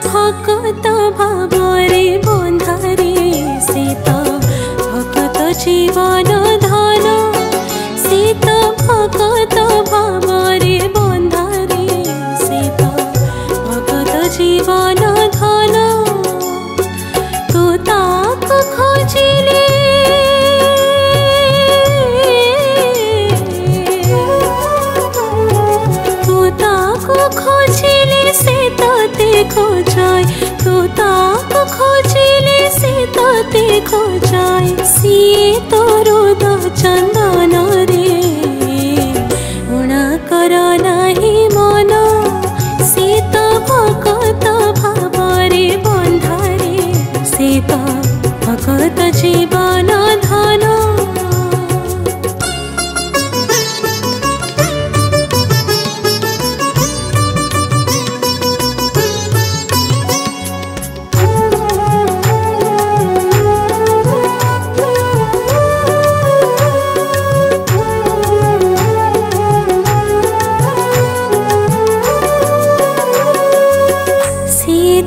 भक्त भावरे बंधारे सीता भक्त जीवन धन सीता भक्त भावरे बंधारे सीता भक्त जीवन धन तू ताक खोजिले तू ताक खोजिले से देखो जाए तू ताक खोजिले से देखो जाए सिए तोर चंदन रे उणा कर नाही मन सीता भगत भावरे बंधारे सीता भगत जीवन धन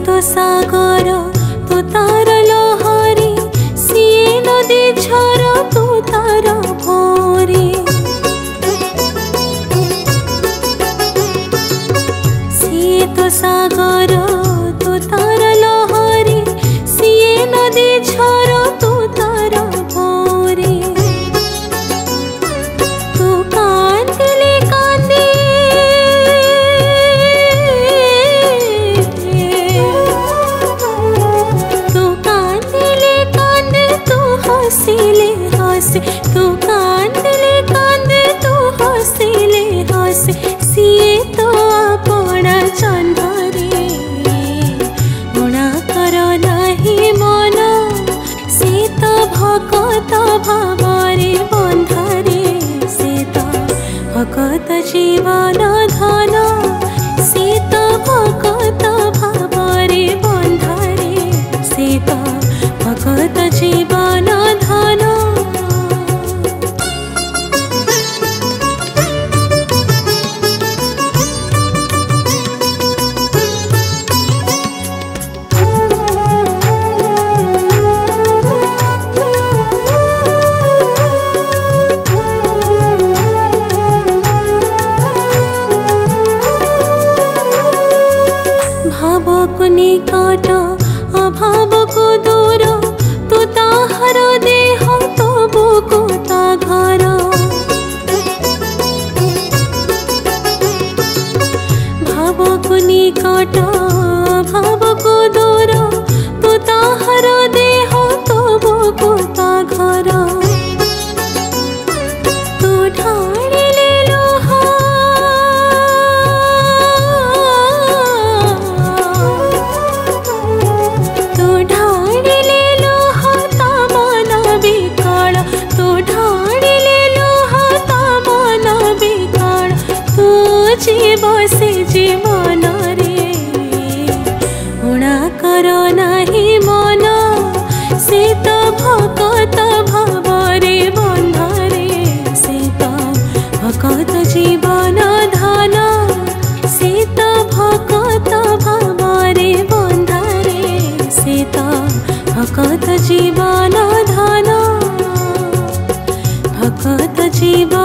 तो सागर तू तार लहरी सिए नदी झर तू तार भोरी सिए तो सागर तू तार लहरी सिए नदी झर तू तार भोरी तू कांदिले कांदे हसीले हसे तू कांदले कांदे तू हसीले हसे सिए तो अपना चंदरे उणा कर नाही मन सीता भगत भावरे बंधारे सीता भगत जीवन धन सीता भगत भावरे बंधारे सीता भगत जीवन धन भाव को निकट अभाव को दूर तू ताहर देह तबु को ता घर भाव को निकट भाव को दूर तू ताहर देह तबु को ता घर तू ढालिले लोह तू ढालिले लोह ता मन विकल तू ढालिले लोह ता मन विकल तू जीव से जीवन रे उणा कर नाही मन सीता भगत भावरे बंधारे सीता भगत जीवन धन सीता भगत भावरे बंधारे सीता भगत जीवन धन भगत जीवन